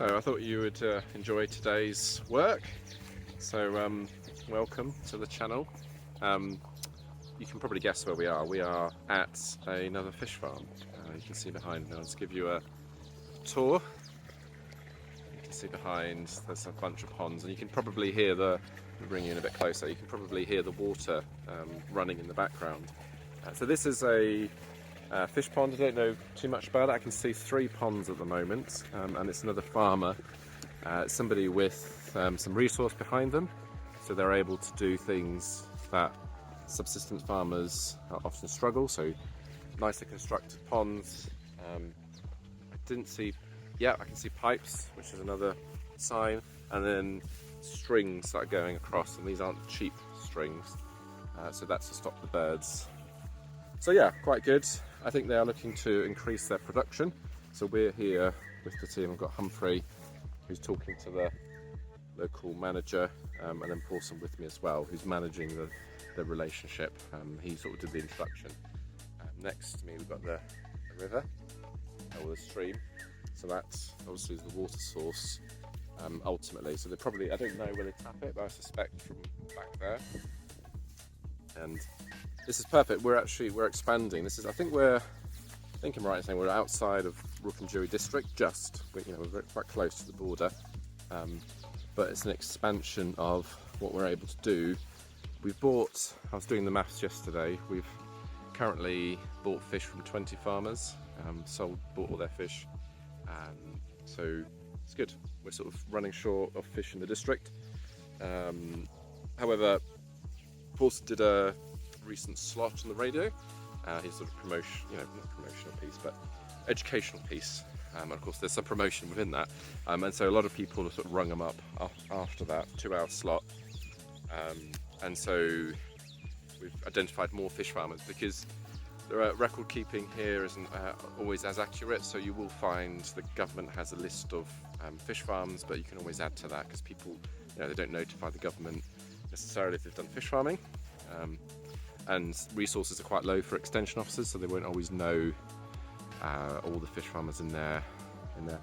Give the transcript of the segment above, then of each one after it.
So I thought you would enjoy today's work. So welcome to the channel. You can probably guess where we are. We are at another fish farm. You can see behind me. I'll just give you a tour. You can see behind there's a bunch of ponds, and you can probably hear bring you in a bit closer. You can probably hear the water running in the background. So this is a fish pond. I don't know too much about it. I can see 3 ponds at the moment, and it's another farmer, somebody with some resource behind them, so they're able to do things that subsistence farmers often struggle. So nicely constructed ponds. I didn't see, yeah, I can see pipes, which is another sign, and then strings that are going across, and these aren't cheap strings, so that's to stop the birds. So yeah, quite good. I think they are looking to increase their production. So we're here with the team. I've got Humphrey, who's talking to the local manager, and then Pauson with me as well, who's managing the relationship. He sort of did the introduction. Next to me we've got the river, or the stream. So that obviously is the water source ultimately. So they probably, I don't know where they tap it, but I suspect from back there. And this is perfect. We're expanding. This is, I think I'm right in saying we're outside of Rukungiri district, we're quite close to the border, but it's an expansion of what we're able to do. I was doing the maths yesterday, we've currently bought fish from 20 farmers, bought all their fish, so it's good. We're sort of running short of fish in the district. However, Pauson did a recent slot on the radio, his sort of not promotional piece, but educational piece, and of course there's some promotion within that, and so a lot of people have sort of rung him up after that 2-hour slot, and so we've identified more fish farmers, because the record keeping here isn't always as accurate. So you will find the government has a list of fish farms, but you can always add to that, because people, they don't notify the government necessarily if they've done fish farming. And resources are quite low for extension officers, so they won't always know all the fish farmers in their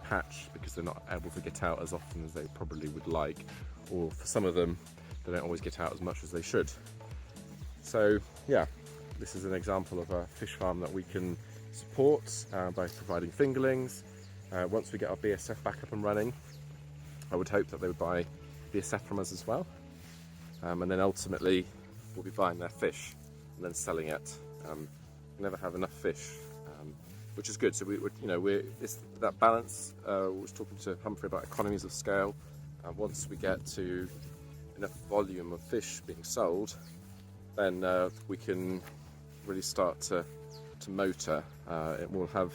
patch, because they're not able to get out as often as they probably would like, or for some of them they don't always get out as much as they should. So yeah, this is an example of a fish farm that we can support by providing fingerlings. Once we get our BSF back up and running, I would hope that they would buy BSF from us as well, and then ultimately we'll be buying their fish and then selling it. We never have enough fish, which is good. So it's that balance. I was talking to Humphrey about economies of scale. Once we get to enough volume of fish being sold, then we can really start to motor. It will have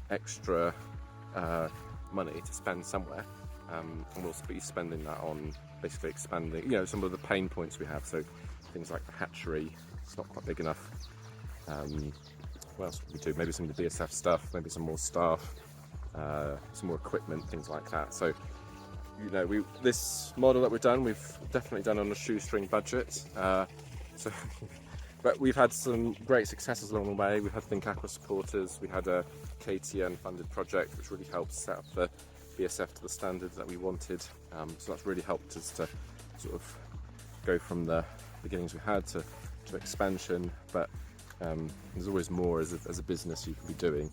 extra money to spend somewhere, and we'll be spending that on basically expanding, some of the pain points we have. So things like the hatchery, it's not quite big enough. What else would we do? Maybe some of the BSF stuff, maybe some more staff, some more equipment, things like that. So, this model that we've done, we've definitely done on a shoestring budget. But we've had some great successes along the way. We've had Think Aqua supporters, we had a KTN funded project which really helped set up the BSF to the standards that we wanted. So that's really helped us to sort of go from the beginnings we had to expansion, but there's always more as a business you can be doing.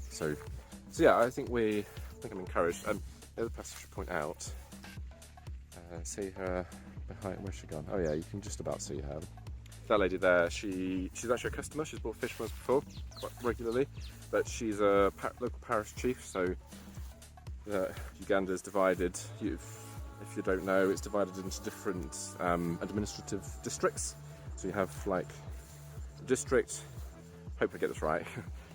So yeah, I think I'm encouraged. The other person I should point out, see her behind, where's she gone? Oh yeah, you can just about see her. That lady there, she's actually a customer. She's bought fish from us before, quite regularly, but she's a local parish chief. So Uganda is divided. If you don't know, it's divided into different administrative districts. So you have like district, hope I get this right,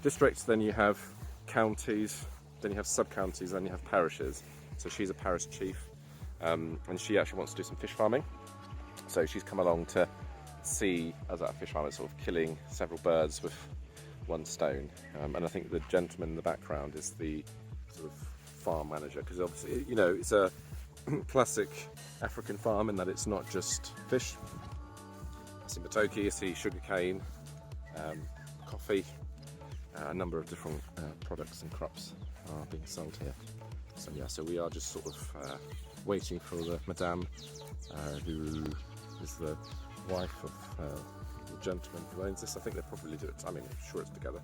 districts, then you have counties, then you have sub-counties, then you have parishes. So she's a parish chief, and she actually wants to do some fish farming. So she's come along to see us at a fish farm, sort of killing several birds with one stone. And I think the gentleman in the background is the sort of farm manager, because obviously, it's a classic African farm in that it's not just fish. I see matoke, I see sugarcane, coffee, a number of different products and crops are being sold here. So yeah, so we are just sort of waiting for the madame, who is the wife of the gentleman who owns this. I think they probably do it. I mean, I'm sure it's together.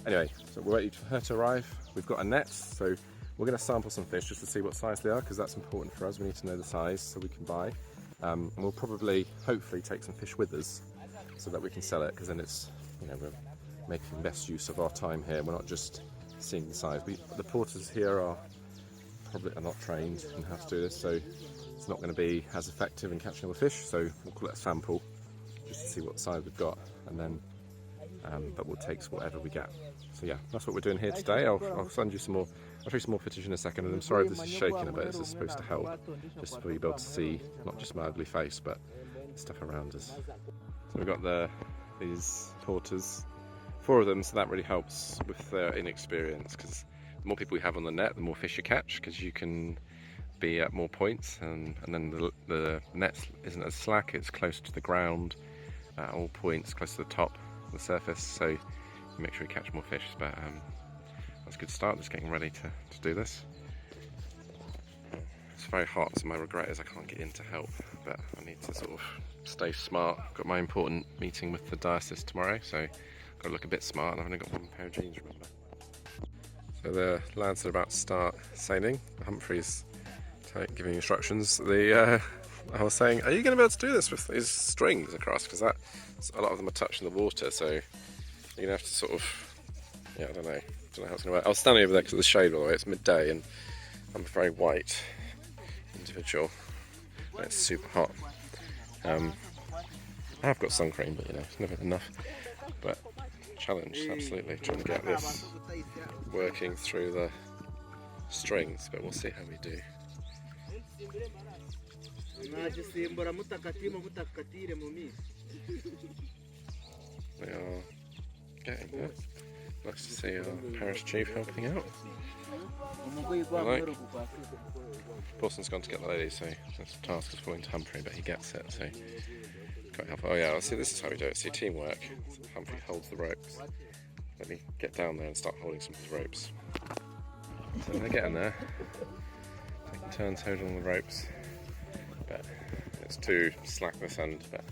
Anyway, so we're waiting for her to arrive. We've got a net, so we're going to sample some fish just to see what size they are, because that's important for us. We need to know the size so we can buy. And we'll probably, hopefully, take some fish with us so that we can sell it, because then it's, you know, we're making best use of our time here. We're not just seeing the size. The porters here are not trained in how to do this, so it's not going to be as effective in catching all the fish. So we'll call it a sample just to see what size we've got, and then but we'll take whatever we get. So yeah, that's what we're doing here today. I'll send you some more. I'll show you some more footage in a second, and I'm sorry if this is shaking a bit. This is supposed to help, just for you to be able to see not just my ugly face, but stuff around us. So we've got these porters, 4 of them, so that really helps with their inexperience, because the more people we have on the net, the more fish you catch, because you can be at more points, and then the net isn't as slack, it's close to the ground at all points, close to the top of the surface, so you make sure you catch more fish. But that's a good start, just getting ready to do this. It's very hot, so my regret is I can't get in to help, but I need to sort of stay smart. Got my important meeting with the diocese tomorrow, so I've got to look a bit smart, and I've only got 1 pair of jeans, remember. So the lads are about to start sailing. Humphrey's giving instructions. I was saying, are you going to be able to do this with these strings across? Because a lot of them are touching the water, so you're going to have to sort of, yeah, I don't know how it's going to work. I was standing over there because of the shade, by the way. It's midday, and I'm a very white individual, and it's super hot. I have got sun cream, but you know, it's never enough. But challenge, absolutely, trying to get this working through the strings, but we'll see how we do. We are getting there. Nice to see our parish chief helping out. Hello. Pauson's gone to get the lady, so that's the task is falling to Humphrey, but he gets it, so quite helpful. Oh yeah, see, this is how we do it. See, teamwork. So Humphrey holds the ropes. Let me get down there and start holding some of the ropes. So they're getting there. Taking turns holding the ropes, but it's too slack this end, but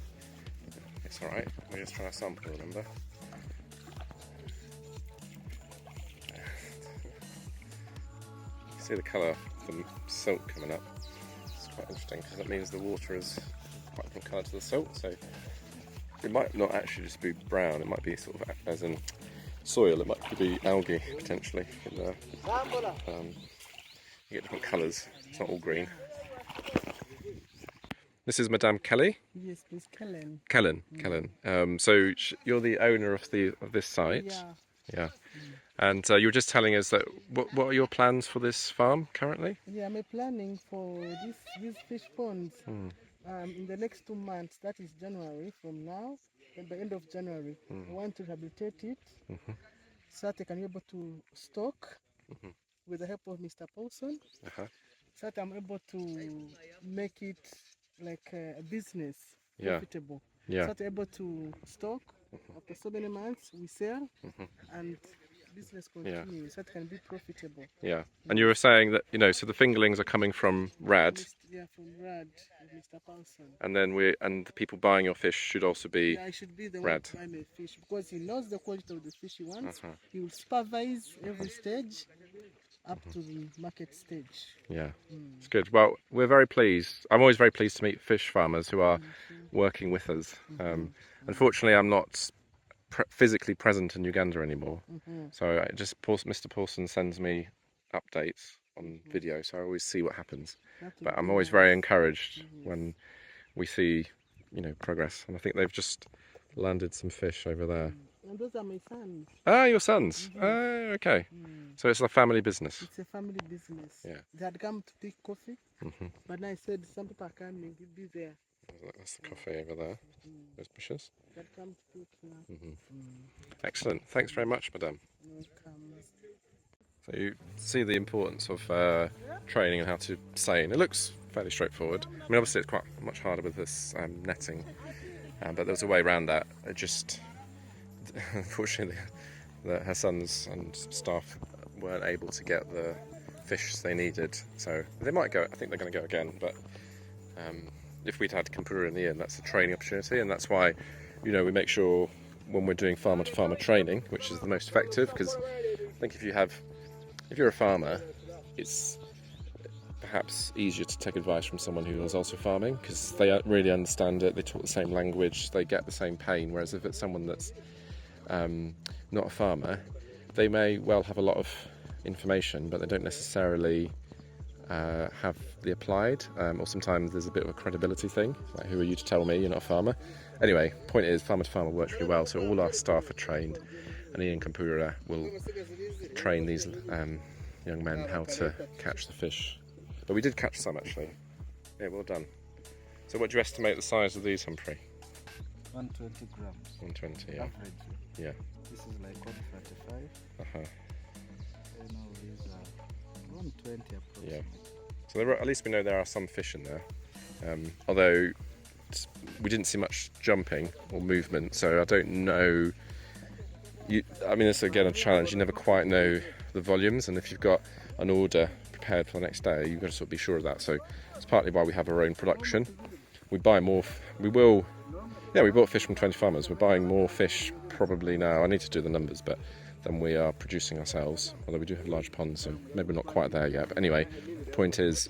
it's alright. We're just trying to sample, remember? See the colour of the silt coming up. It's quite interesting, because that means the water is quite different colour to the silt, so it might not actually just be brown, it might be sort of as in soil, it might be algae potentially in there. You get different colours, it's not all green. This is Madame Kelly? Yes, please, Kellen. Kellen. So you're the owner of this site? Yeah. Yeah. And you were just telling us that what are your plans for this farm currently? Yeah, I'm planning for these fish ponds in the next 2 months. That is January from now. And by the end of January, I want to rehabilitate it so that I can be able to stock with the help of Mr. Pauson. So that I'm able to make it like a business, profitable. Yeah. So that I'm able to stock. After so many months, we sell and business continues, so it can be profitable. Yeah, and you were saying that, you know, so the fingerlings are coming from Rad. Yeah, from Rad, Mr. Pauson. And then the people buying your fish should also be I should be the Rad. one buying the fish, because he knows the quality of the fish he wants. He will supervise every stage up to the market stage. Yeah, it's good. Well, we're very pleased. I'm always very pleased to meet fish farmers who are working with us. Unfortunately, I'm not physically present in Uganda anymore, so Mr. Pauson sends me updates on video, so I always see what happens. But I'm always very encouraged when we see, you know, progress. And I think they've just landed some fish over there. And those are my sons. Ah, your sons. Oh, okay. So it's a family business. It's a family business. Yeah. They had come to take coffee, but now I said some people are coming, be there. That's the coffee over there. Those bushes. They had come to take now. Excellent. Thanks very much, Madame. Welcome. So you see the importance of training and how to seine. It looks fairly straightforward. I mean, obviously it's quite much harder with this netting, but there's a way around that. It just, unfortunately, her sons and staff weren't able to get the fish they needed. So they might go. I think they're going to go again. But if we'd had Kampura in the end, that's a training opportunity, and that's why, you know, we make sure when we're doing farmer to farmer training, which is the most effective, because I think if you're a farmer, it's perhaps easier to take advice from someone who is also farming, because they really understand it, they talk the same language, they get the same pain. Whereas if it's someone that's not a farmer, they may well have a lot of information, but they don't necessarily have the applied, or sometimes there's a bit of a credibility thing, like, who are you to tell me, you're not a farmer? Anyway, point is, farmer to farmer works really well, so all our staff are trained, and Ian Kampura will train these young men how to catch the fish. But we did catch some, actually. Yeah, well done. So what do you estimate the size of these, Humphrey? 120 grams. 120, yeah. Average. Yeah. This is like 135. And all these are 120 approximately. Yeah. So at least we know there are some fish in there. Although we didn't see much jumping or movement, so I don't know. I mean, it's again a challenge. You never quite know the volumes, and if you've got an order prepared for the next day, you've got to sort of be sure of that. So it's partly why we have our own production. We buy more. We bought fish from 20 farmers. We're buying more fish probably now. I need to do the numbers, but than we are producing ourselves. Although we do have large ponds, so maybe we're not quite there yet. But anyway, the point is,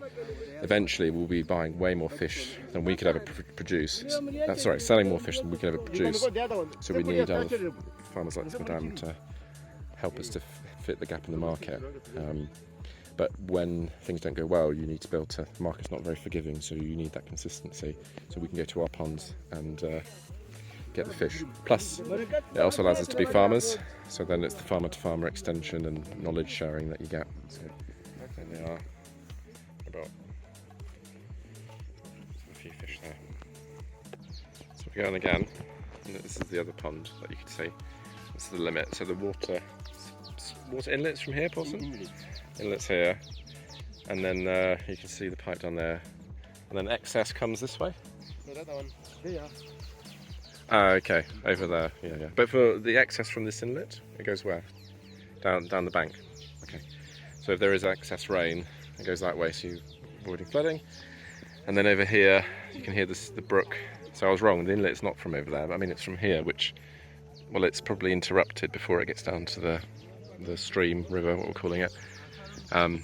eventually we'll be buying way more fish than we could ever produce. Selling more fish than we could ever produce. So we need other farmers like Madame to help us to fit the gap in the market. But when things don't go well, you need to be able to. The market's not very forgiving, so you need that consistency. So we can go to our ponds and get the fish. Plus, it also allows us to be farmers. So then it's the farmer to farmer extension and knowledge sharing that you get. So there they are. About a few fish there. So we're going again. And this is the other pond that you can see. This is the limit. So the water inlets from here, Pauson? Inlets here, and then you can see the pipe down there, and then excess comes this way. Okay, over there. Yeah. But for the excess from this inlet, it goes where? Down the bank. Okay. So if there is excess rain, it goes that way, so you're avoiding flooding. And then over here, you can hear the brook. So I was wrong. The inlet's not from over there. But I mean, it's from here, which, well, it's probably interrupted before it gets down to the stream, river, what we're calling it. And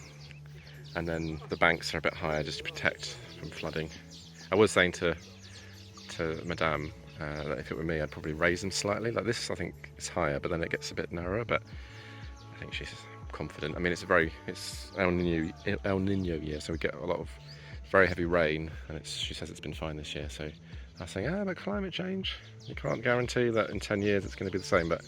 then the banks are a bit higher just to protect from flooding. I was saying to Madame that if it were me, I'd probably raise them slightly. Like this, I think it's higher, but then it gets a bit narrower. But I think she's confident. I mean, it's El Nino year, so we get a lot of very heavy rain, and she says it's been fine this year. So I was saying, but climate change, you can't guarantee that in 10 years it's going to be the same. But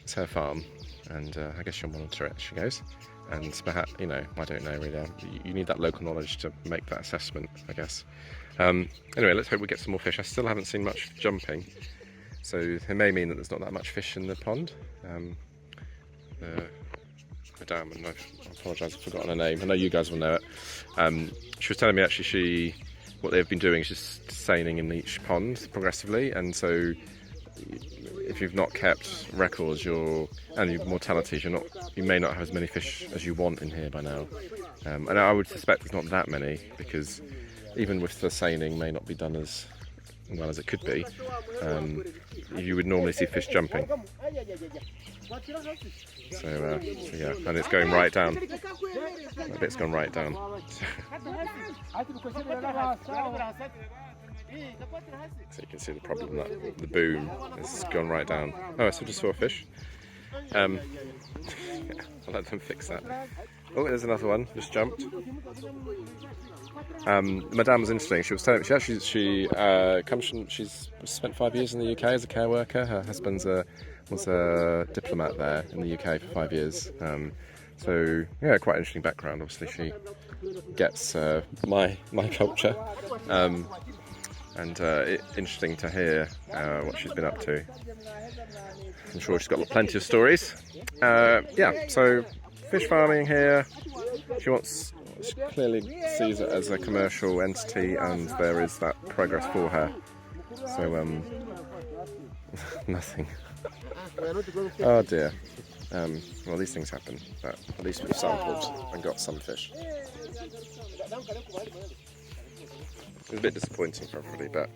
it's her farm, and I guess she'll monitor it. She goes. And perhaps, I don't know really. You need that local knowledge to make that assessment, I guess. Anyway, let's hope we get some more fish. I still haven't seen much jumping, so it may mean that there's not that much fish in the pond. Madame, and I apologise, I've forgotten her name. I know you guys will know it. She was telling me actually what they've been doing is just seining in each pond progressively, and so if you've not kept records and your mortalities, you may not have as many fish as you want in here by now. And I would suspect there's not that many, because even with the seining may not be done as well as it could be. You would normally see fish jumping. So yeah, and it's going right down. That bit's gone right down. So you can see the problem, that the boom has gone right down. Oh, I still just saw a fish. I'll let them fix that. Oh, there's another one, just jumped. Madame was interesting. She was telling me she comes from. She's spent 5 years in the UK as a care worker. Her husband was a diplomat there in the UK for 5 years. So yeah, quite an interesting background. Obviously, she gets my culture. And interesting to hear what she's been up to. I'm sure she's got plenty of stories. Yeah, so fish farming here. She clearly sees it as a commercial entity, and there is that progress for her. So nothing. Oh dear. Well, these things happen, but at least we've sampled and got some fish. It was a bit disappointing for everybody, but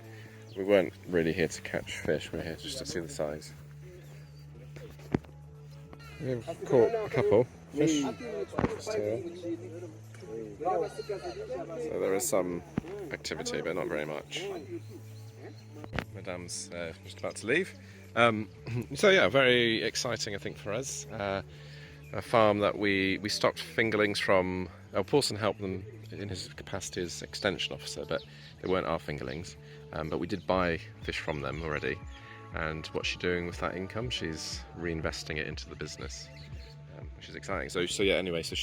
we weren't really here to catch fish, we were here just to see the size. We've caught a couple fish just here. So there is some activity, but not very much. Madame's just about to leave. So yeah, very exciting I think for us. A farm that we stocked fingerlings from. Pauson helped them in his capacity as extension officer, but they weren't our fingerlings. But we did buy fish from them already. And what's she doing with that income? She's reinvesting it into the business, which is exciting. So yeah, anyway, so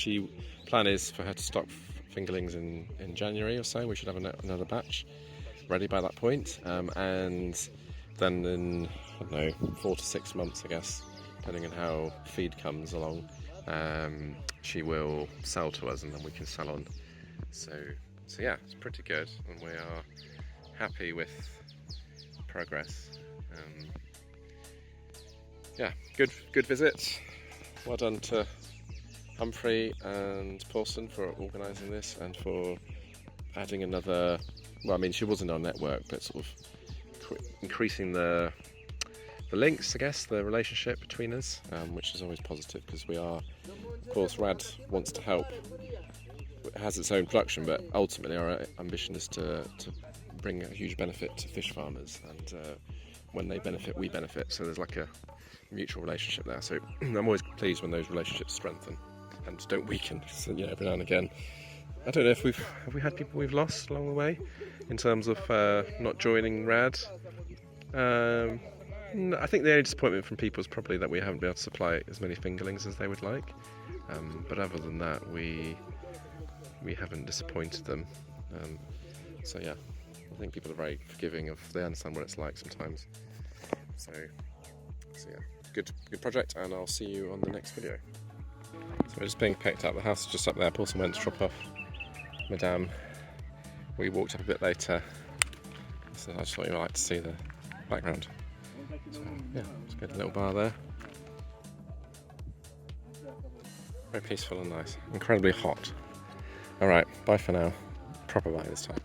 plan is for her to stock fingerlings in January or so. We should have another batch ready by that point. And then in, I don't know, 4 to 6 months, I guess, depending on how feed comes along, she will sell to us and then we can sell on. So yeah, it's pretty good and we are happy with progress. Yeah, good visit. Well done to Humphrey and Pauson for organising this and for adding another, well, I mean, she wasn't our network, but sort of increasing the links, I guess, the relationship between us, which is always positive because we are, of course, RAD wants to help. It has its own production, but ultimately our ambition is to bring a huge benefit to fish farmers, and when they benefit, we benefit. So there's like a mutual relationship there. So I'm always pleased when those relationships strengthen and don't weaken. So, you know, every now and again. I don't know if have we had people we've lost along the way in terms of not joining RAD. I think the only disappointment from people is probably that we haven't been able to supply as many fingerlings as they would like. But other than that, we haven't disappointed them. So yeah, I think people are very forgiving they understand what it's like sometimes. So yeah, good project, and I'll see you on the next video. So we're just being picked up. The house is just up there. Pauson went to drop off Madame. We walked up a bit later, so I just thought you might like to see the background. So yeah, it's a good little bar there. Very peaceful and nice. Incredibly hot. Alright, bye for now. Proper bye this time.